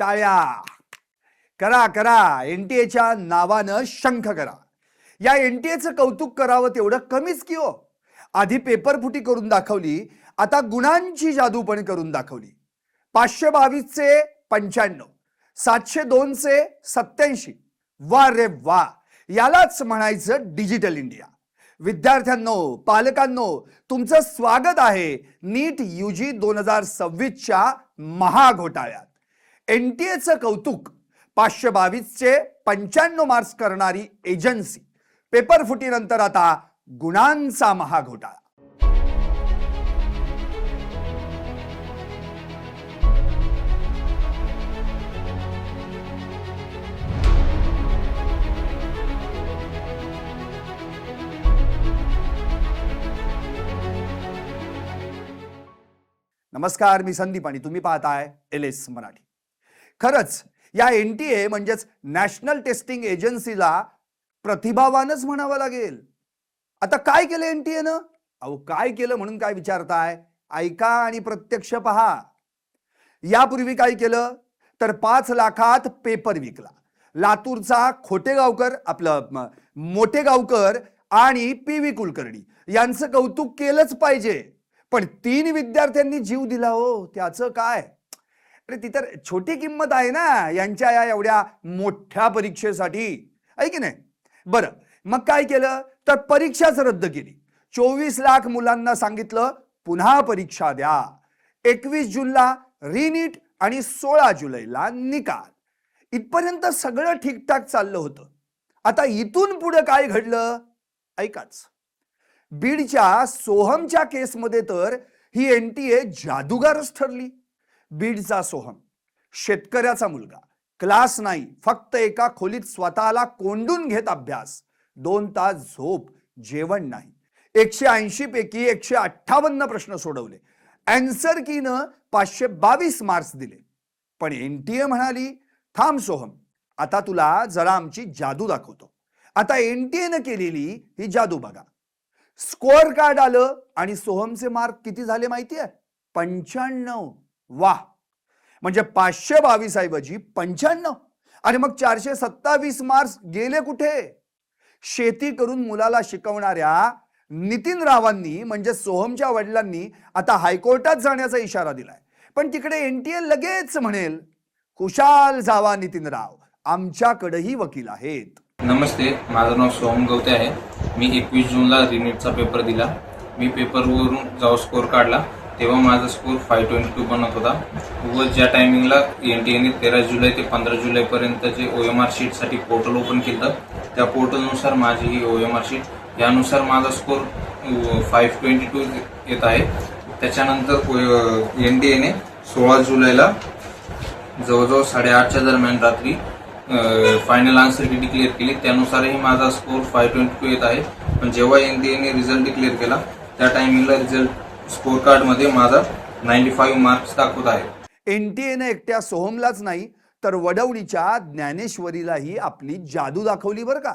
टाळ्या करा करा. एनटीएच्या नावानं शंख करा. या एनटीएचं कौतुक करावं तेवढं कमीच की हो. आधी पेपरफुटी करून दाखवली, आता गुणांची जादू पण करून दाखवली. 522 चे 95, 702 चे 87. वा रे वा, यालाच म्हणायचं डिजिटल इंडिया. विद्यार्थ्यांनो, पालकांनो, तुमचं स्वागत आहे नीट यूजी 2026च्या महाघोटाळ्यात. एनटीएचं कौतुक, 522 चे 95 मार्क्स करणारी एजन्सी, पेपरफुटीनंतर आता गुणांचा महाघोटाळा. नमस्कार, मी संदीप आणि तुम्ही पाहताय LS मराठी. खरंच या एनटीए म्हणजेच नॅशनल टेस्टिंग एजन्सीला प्रतिभावानच म्हणावं लागेल. आता काय केलं एनटीएनं? अहो, काय केलं म्हणून काय विचारताय? ऐका आणि प्रत्यक्ष पहा. यापूर्वी काय केलं तर 5 लाखात पेपर विकला. लातूरचा खोटेगावकर, आपलं मोठेगावकर आणि PV कुलकर्णी यांचं कौतुक केलंच पाहिजे. पण 3 विद्यार्थ्यांनी जीव दिला हो, त्याचं काय? अरे ती तर छोटी किंमत आहे ना यांच्या या एवढ्या मोठ्या परीक्षेसाठी, आहे की नाही? बरं, मग काय केलं तर परीक्षाच रद्द केली. 24 लाख मुलांना सांगितलं पुन्हा परीक्षा द्या. 21 जूनला रिनीट आणि 16 जुलैला निकाल. इथपर्यंत सगळं ठीकठाक चाललं होतं. आता इथून पुढे काय घडलं ऐकाच. बीडच्या सोहमच्या केसमध्ये तर ही एनटीए जादूगारच ठरली. बीडचा सोहम, शेतकऱ्याचा मुलगा, क्लास नाही, फक्त एका खोलीत स्वतःला कोंडून घेत अभ्यास, 2 तास झोप, जेवण नाही. 180 पैकी 158 प्रश्न सोडवले. आन्सर कीनं 522 मार्क्स दिले. पण एनटीए म्हणाली, थांब सोहम, आता तुला जरा आमची जादू दाखवतो. आता एनटीएनं केलेली ही जादू बघा. स्कोअर कार्ड आलं आणि सोहमचे मार्क किती झाले माहिती आहे? 95. वाह, म्हणजे 522 ऐवजी 95. आणि मग 427 मार्क्स गेले कुठे? शेती करून मुलाला शिकवणाऱ्या नितीन रावांनी म्हणजे सोहमच्या वडिलांनी आता हायकोर्टात जाण्याचा इशारा दिलाय. पण तिकडे एनटीए लगेच म्हणेल, खुशाल जावा नितीन राव, आमच्याकडेही वकील आहेत. नमस्ते, माझं नाव सोहम गवते आहे. मी 21 जूनला रिनीटचा पेपर दिला. मी पेपरवरून जेव्हा स्कोअर काढला तेव्हा माझा स्कोअर 522 बनत होता. व ज्या टायमिंगला एनटीएने 13 जुलै ते 15 जुलैपर्यंतचे OMR शीटसाठी पोर्टल ओपन केलं, त्या पोर्टलनुसार माझी ही OMR शीट, यानुसार माझा स्कोअर 522 येत आहे. त्याच्यानंतर एनटीएने 16 जुलैला जवळजवळ 8:30च्या दरम्यान रात्री फायनल आन्सर की डिक्लेअर केली. त्यानुसारही माझा स्कोअर 522 येत आहे. पण जेव्हा एनटीएने रिझल्ट डिक्लेअर केला त्या टायमिंगला रिझल्ट स्कोअर कार्ड मध्ये माझा 95 मार्क्स दाखवत आहे. एनटीएने एकट्या सोहमलाच नाही तर वडवणीच्या ज्ञानेश्वरीलाही आपली जादू दाखवली बरं का.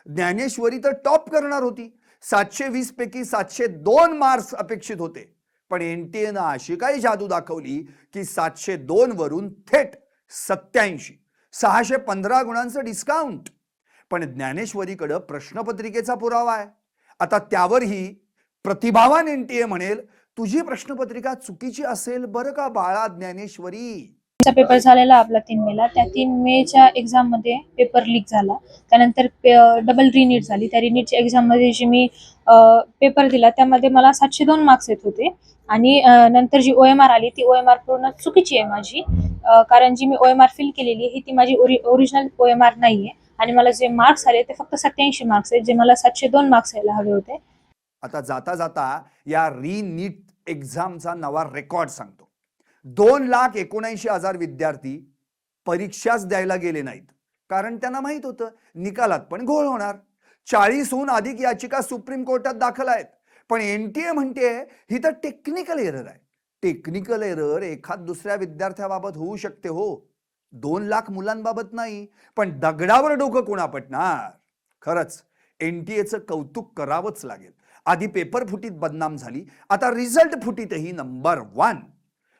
ज्ञानेश्वरी तर टॉप करणार होती. 720 पैकी 702 मार्क्स अपेक्षित होते. पण एनटीएनं अशी काही जादू दाखवली की 702 वरून थेट 87, 615 गुणांचं डिस्काउंट. पण ज्ञानेश्वरीकडे प्रश्नपत्रिकेचा पुरावा आहे. आता त्यावरही प्रतिभावान एनटीए म्हणेल, तुझी प्रश्नपत्रिका चुकीची असेल बरं का बाळा ज्ञानेश्वरी. पेपर झालेला आपला 3 मेला. त्या 3 मेच्या एक्झाम मध्ये पेपर लीक झाला. त्यानंतर डबल रिनीट झाली. त्या रिनीटच्या एक्झाम मध्ये जी मी पेपर दिला त्यामध्ये मला 702 मार्क्स येत होते. आणि नंतर जी OMR आली ती OMR पूर्ण चुकीची आहे माझी. कारण जी मी OMR फिल केलेली आहे ती माझी ओरिजिनल OMR नाहीये. आणि मला जे मार्क्स आले ते फक्त 87 मार्क्स आहेत, जे मला 702 मार्क्स यायला हवे होते. आता जाता जाता या रिनीट एक्झामचा नवा रेकॉर्ड सांगतो. 2,79,000 विद्यार्थी परीक्षाच द्यायला गेले नाहीत. कारण त्यांना माहित होतं निकालात पण घोळ होणार. 40हून अधिक याचिका सुप्रीम कोर्टात दाखल आहेत. पण एनटीए म्हणते ही तर टेक्निकल एरर आहे. टेक्निकल एरर एखाद दुसऱ्या विद्यार्थ्याबाबत होऊ शकते हो, 2 लाख मुलांबाबत नाही. पण दगडावर डोकं कोणा पटणार? खरंच एनटीएचं कौतुक करावंच लागेल. आधी पेपर फुटीत बदनाम झाली, आता रिझल्ट फुटीतही नंबर 1.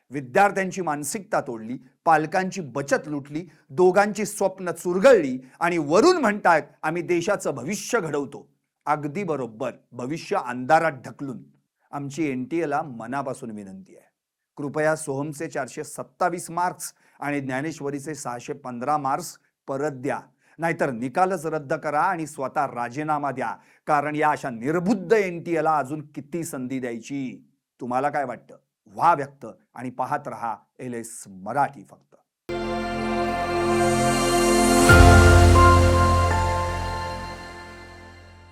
विद्यार्थ्यांची मानसिकता तोडली, पालकांची बचत लुटली, दोघांची स्वप्न चुरगळली आणि वरून म्हणतायत आम्ही देशाचं भविष्य घडवतो. अगदी बरोबर, भविष्य अंधारात ढकलून. आमची एनटीएला मनापासून विनंती आहे, कृपया सोहमचे 427 मार्क्स आणि ज्ञानेश्वरीचे 615 मार्क्स परत द्या, नाहीतर निकालच रद्द करा आणि स्वतः राजीनामा द्या. कारण या अशा निर्बुद्ध एनटीएला अजून किती संधी द्यायची? तुम्हाला काय वाटतं? व्हा व्यक्त आणि पाहत रहा LS मराठी फक्त.